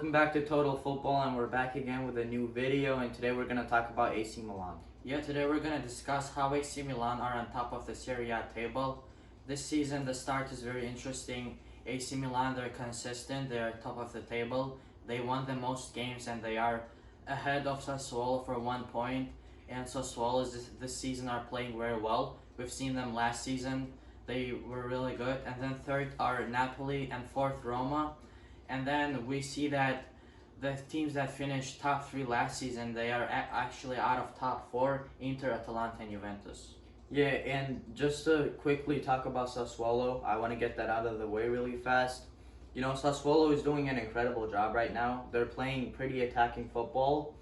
welcome back to Total Football, and we're back again with a new video, and today we're going to talk about AC Milan. Yeah, today we're going to discuss how AC Milan are on top of the Serie A table. This season, the start is very interesting. AC Milan, they're consistent, they're top of the table. They won the most games and they are ahead of Sassuolo for 1 point. And Sassuolo this season are playing very well. We've seen them last season, they were really good. And then third are Napoli and fourth Roma. And then we see that the teams that finished top 3 last season, they are actually out of top 4, Inter, Atalanta, and Juventus. Yeah, and just to quickly talk about Sassuolo, I want to get that out of the way really fast. You know, Sassuolo is doing an incredible job right now. They're playing pretty attacking football.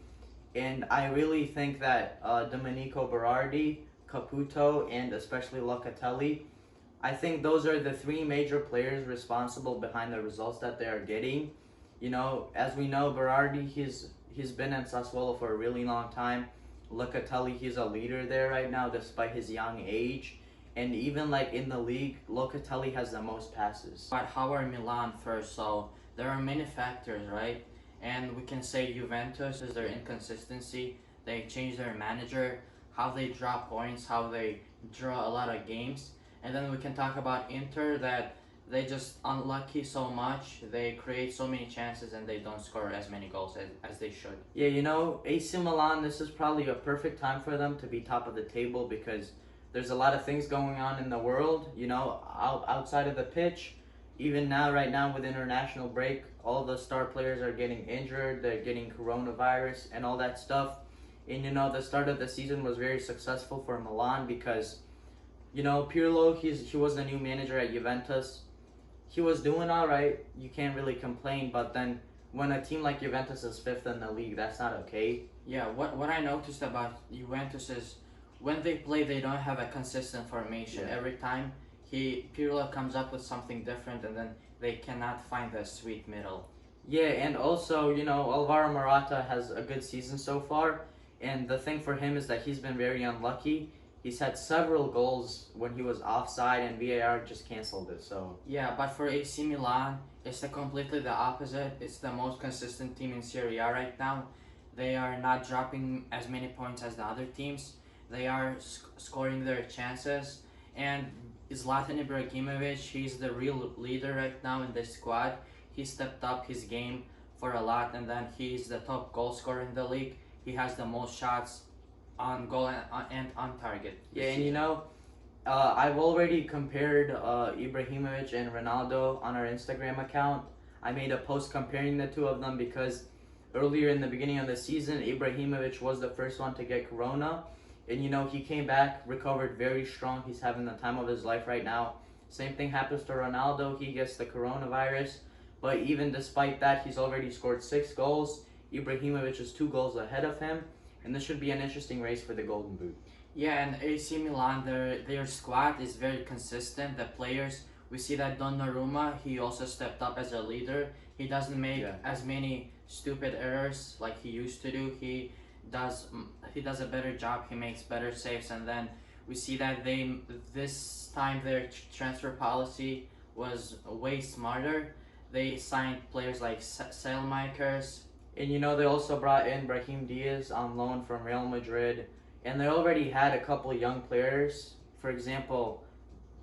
And I really think that Domenico Berardi, Caputo, and especially Locatelli, I think those are the 3 major players responsible behind the results that they are getting. You know, as we know, Berardi, he's been in Sassuolo for a really long time. Locatelli, he's a leader there right now despite his young age. And even like in the league, Locatelli has the most passes. But how are Milan first? So there are many factors, right? And we can say Juventus is their inconsistency. They changed their manager, how they drop points, how they draw a lot of games. And then we can talk about Inter, that they just unlucky so much. They create so many chances and they don't score as many goals as they should. Yeah, you know, AC Milan, this is probably a perfect time for them to be top of the table because there's a lot of things going on in the world, you know, outside of the pitch. Even now, right now with international break, all the star players are getting injured, they're getting coronavirus and all that stuff. And you know, the start of the season was very successful for Milan because, you know, Pirlo, he was the new manager at Juventus. He was doing all right. You can't really complain. But then when a team like Juventus is 5th in the league, that's not okay. Yeah, what I noticed about Juventus is when they play, they don't have a consistent formation. Yeah. Every time Pirlo comes up with something different, and then they cannot find the sweet middle. Yeah, and also, you know, Alvaro Morata has a good season so far. And the thing for him is that he's been very unlucky. He's had several goals when he was offside and VAR just canceled it, so... Yeah, but for AC Milan, it's completely the opposite. It's the most consistent team in Serie A right now. They are not dropping as many points as the other teams. They are scoring their chances. And Zlatan Ibrahimovic, he's the real leader right now in this squad. He stepped up his game for a lot, and then he's the top goal scorer in the league. He has the most shots on goal and on target. Yeah, and you know, I've already compared Ibrahimovic and Ronaldo on our Instagram account. I made a post comparing the 2 of them because earlier in the beginning of the season, Ibrahimovic was the first one to get corona. And you know, he came back, recovered very strong. He's having the time of his life right now. Same thing happens to Ronaldo. He gets the coronavirus. But even despite that, he's already scored 6 goals. Ibrahimovic is 2 goals ahead of him. And this should be an interesting race for the Golden Boot. Yeah, and AC Milan, their squad is very consistent. The players, we see that Donnarumma, he also stepped up as a leader. He doesn't make as many stupid errors like he used to do. He does a better job. He makes better saves. And then we see that this time their transfer policy was way smarter. They signed players like Saelmakers. And you know, they also brought in Brahim Diaz on loan from Real Madrid. And they already had a couple of young players. For example,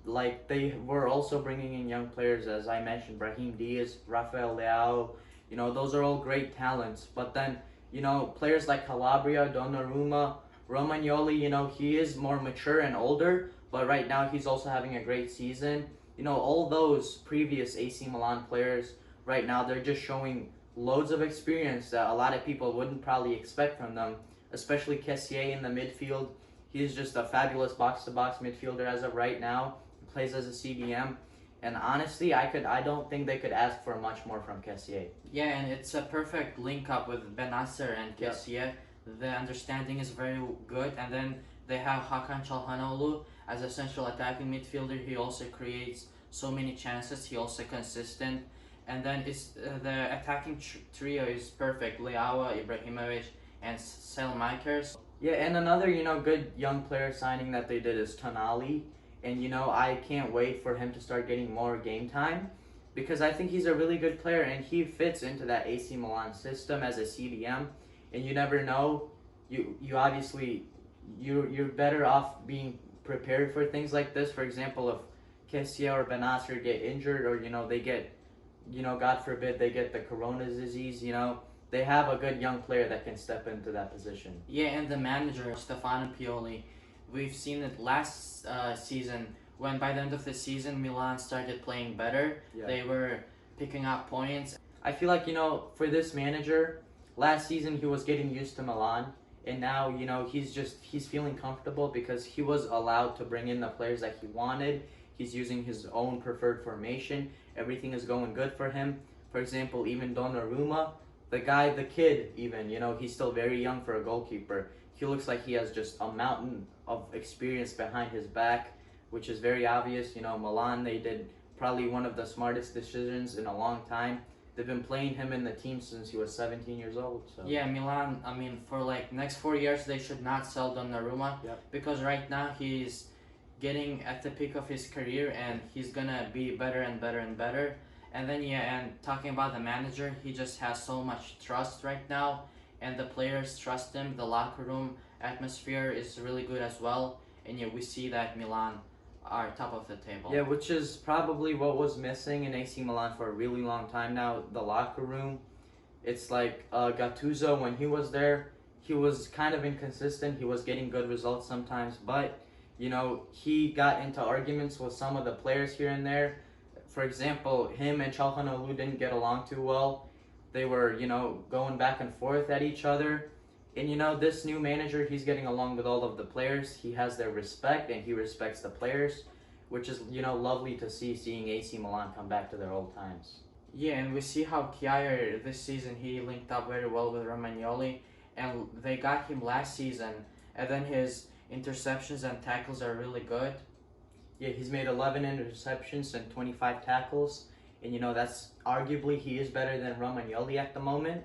like they were also bringing in young players, as I mentioned, Brahim Diaz, Rafael Leao. You know, those are all great talents. But then, you know, players like Calabria, Donnarumma, Romagnoli, you know, he is more mature and older. But right now, he's also having a great season. You know, all those previous AC Milan players, right now, they're just showing loads of experience that a lot of people wouldn't probably expect from them, especially Kessié in the midfield. He's just a fabulous box-to-box midfielder as of right now. He plays as a CDM, and honestly, I don't think they could ask for much more from Kessié. Yeah, and it's a perfect link-up with Benasser and Kessié. Yep. The understanding is very good, and then they have Hakan Çalhanoğlu as a central attacking midfielder. He also creates so many chances. He also consistent. And then it's the attacking trio is perfect. Leao, Ibrahimovic, and Saelmakers. Yeah, and another, you know, good young player signing that they did is Tonali. And, you know, I can't wait for him to start getting more game time because I think he's a really good player and he fits into that AC Milan system as a CDM. And you never know. You obviously you're better off being prepared for things like this. For example, if Kessie or Benasser get injured, or they get, God forbid, they get the corona disease. They have a good young player that can step into that position. Yeah, and the manager, Stefano Pioli, we've seen it last season when by the end of the season Milan started playing better. Yeah. They were picking up points. I feel like, for this manager, last season he was getting used to Milan, and now, he's feeling comfortable because he was allowed to bring in the players that he wanted. He's using his own preferred formation. Everything is going good for him. For example, even Donnarumma, the kid, even, he's still very young for a goalkeeper. He looks like he has just a mountain of experience behind his back, which is very obvious. Milan, they did probably one of the smartest decisions in a long time. They've been playing him in the team since he was 17 years old. So. Yeah, Milan, I mean, for next 4 years, they should not sell Donnarumma. Yep. Because right now he's getting at the peak of his career and he's gonna be better and better and better. And then, and talking about the manager, he just has so much trust right now, and the players trust him. The locker room atmosphere is really good as well. And we see that Milan are top of the table. Yeah, which is probably what was missing in AC Milan for a really long time now, the locker room. It's like Gattuso, when he was there, he was kind of inconsistent. He was getting good results sometimes, but, he got into arguments with some of the players here and there. For example, him and Çalhanoğlu didn't get along too well. They were, going back and forth at each other. And, this new manager, he's getting along with all of the players. He has their respect, and he respects the players, which is, lovely to seeing AC Milan come back to their old times. Yeah, and we see how Kjaer this season, he linked up very well with Romagnoli, and they got him last season, and then his interceptions and tackles are really good. Yeah, he's made 11 interceptions and 25 tackles, and, that's arguably he is better than Romagnoli at the moment.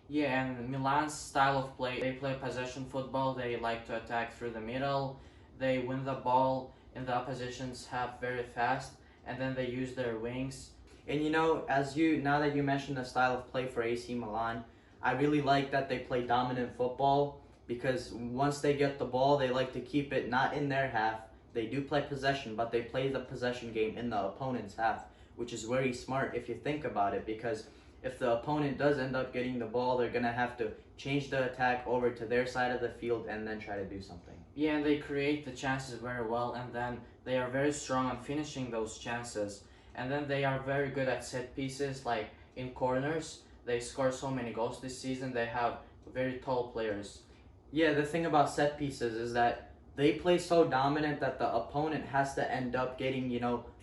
Yeah, and Milan's style of play, they play possession football. They like to attack through the middle. They win the ball in the opposition's half very fast, and then they use their wings. And now that you mentioned the style of play for AC Milan, I really like that they play dominant football, because once they get the ball, they like to keep it not in their half. They do play possession, but they play the possession game in the opponent's half, which is very smart if you think about it, because if the opponent does end up getting the ball, they're going to have to change the attack over to their side of the field and then try to do something. Yeah, and they create the chances very well, and then they are very strong on finishing those chances. And then they are very good at set pieces, like in corners. They score so many goals this season. They have very tall players. Yeah, the thing about set pieces is that they play so dominant that the opponent has to end up getting,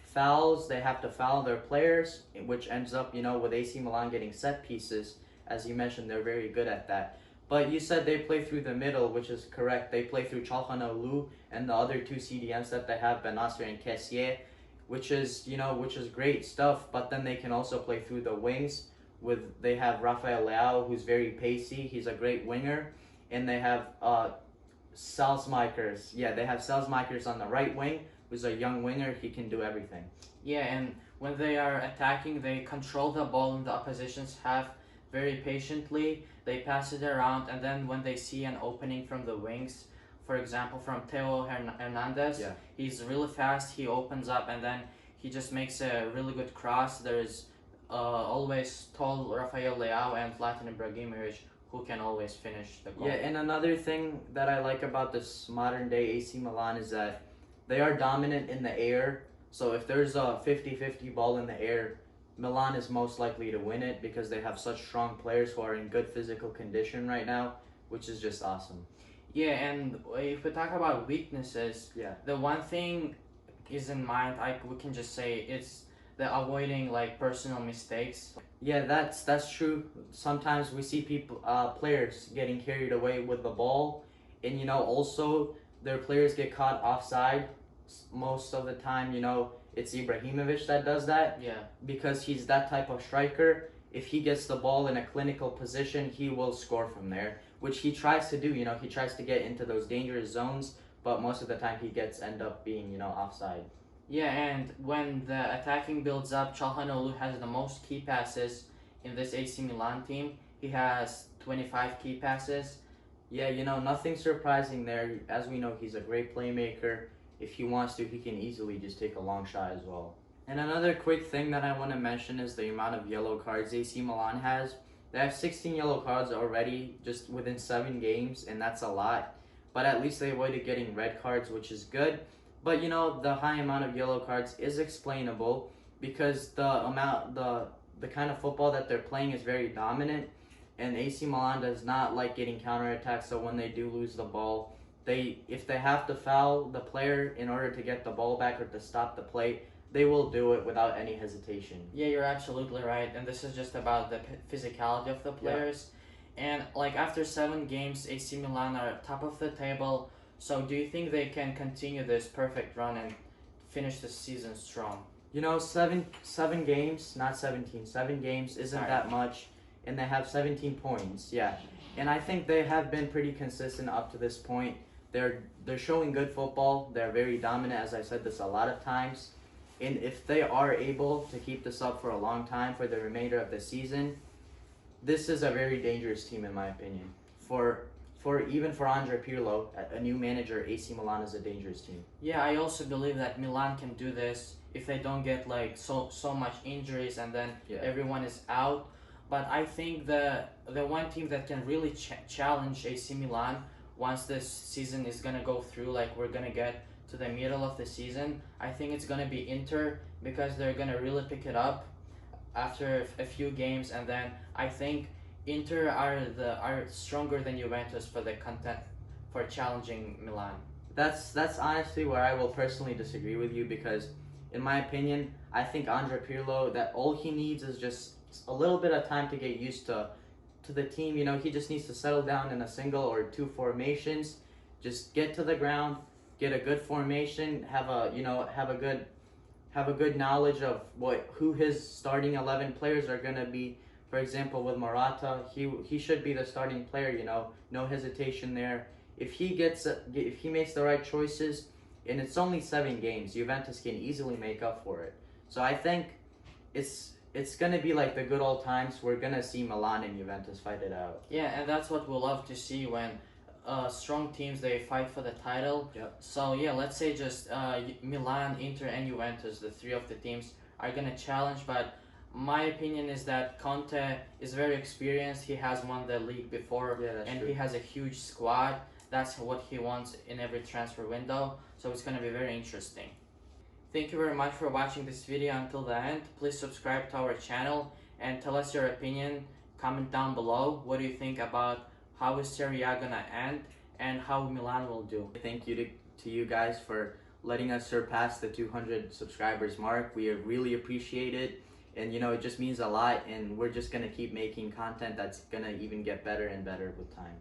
fouls. They have to foul their players, which ends up, with AC Milan getting set pieces. As you mentioned, they're very good at that. But you said they play through the middle, which is correct. They play through Çalhanoğlu and the other two CDMs that they have, Benasser and Kessie, which is great stuff. But then they can also play through the wings. They have Rafael Leao, who's very pacey. He's a great winger. And they have Salzmakers. Yeah, they have Salzmakers on the right wing, who's a young winger. He can do everything. Yeah, and when they are attacking, they control the ball in the opposition's half very patiently. They pass it around, and then when they see an opening from the wings, for example, from Theo Hernandez, yeah, he's really fast. He opens up, and then he just makes a really good cross. There's always tall Rafael Leao and Zlatan Ibrahimovic, who can always finish the goal. Yeah, and another thing that I like about this modern day AC Milan is that they are dominant in the air. So if there's a 50-50 ball in the air, Milan is most likely to win it because they have such strong players who are in good physical condition right now, which is just awesome. Yeah, and if we talk about weaknesses, yeah, the one thing is in mind, we can just say it's the avoiding personal mistakes. Yeah, that's true. Sometimes we see players getting carried away with the ball, and also their players get caught offside. Most of the time, it's Ibrahimovic that does that. Yeah. Because he's that type of striker. If he gets the ball in a clinical position, he will score from there, which he tries to do. He tries to get into those dangerous zones, but most of the time he end up being, offside. Yeah, and when the attacking builds up, Çalhanoğlu has the most key passes in this AC Milan team. He has 25 key passes. Yeah, nothing surprising there. As we know, he's a great playmaker. If he wants to, he can easily just take a long shot as well. And another quick thing that I want to mention is the amount of yellow cards AC Milan has. They have 16 yellow cards already just within 7 games, and that's a lot. But at least they avoided getting red cards, which is good. But the high amount of yellow cards is explainable because the kind of football that they're playing is very dominant, and AC Milan does not like getting counterattacks. So when they do lose the ball, if they have to foul the player in order to get the ball back or to stop the play, they will do it without any hesitation. Yeah, you're absolutely right, and this is just about the physicality of the players. And like after 7 games, AC Milan are top of the table. So do you think they can continue this perfect run and finish the season strong? Seven games, not 17. 7 games isn't that much, and they have 17 points. Yeah, and I think they have been pretty consistent up to this point. They're showing good football. They're very dominant, as I said this a lot of times. And if they are able to keep this up for a long time for the remainder of the season, this is a very dangerous team in my opinion. Even for Andre Pirlo, a new manager, AC Milan is a dangerous team. Yeah, I also believe that Milan can do this if they don't get like so much injuries and then everyone is out. But I think the one team that can really challenge AC Milan once this season is gonna go through, like we're gonna get to the middle of the season, I think it's gonna be Inter because they're gonna really pick it up after a few games, and then I think Inter are stronger than Juventus for the content for challenging Milan. That's honestly where I will personally disagree with you because, in my opinion, I think Andre Pirlo, that all he needs is just a little bit of time to get used to the team. He just needs to settle down in a single or 2 formations, just get to the ground, get a good formation, have a good knowledge of who his starting 11 players are gonna be. For example, with Morata, he should be the starting player. No hesitation there. If he makes the right choices, and it's only 7 games, Juventus can easily make up for it. So I think it's gonna be like the good old times. We're gonna see Milan and Juventus fight it out. Yeah, and that's what we'll love to see when strong teams, they fight for the title. Yep. So yeah, let's say just Milan, Inter, and Juventus, the 3 of the teams are gonna challenge. But my opinion is that Conte is very experienced. He has won the league before, and he has a huge squad. That's what he wants in every transfer window. So it's gonna be very interesting. Thank you very much for watching this video until the end. Please subscribe to our channel and tell us your opinion. Comment down below. What do you think about how is Serie A gonna end and how Milan will do? Thank you to you guys for letting us surpass the 200 subscribers mark. We really appreciate it, and it just means a lot, and we're just gonna keep making content that's gonna even get better and better with time.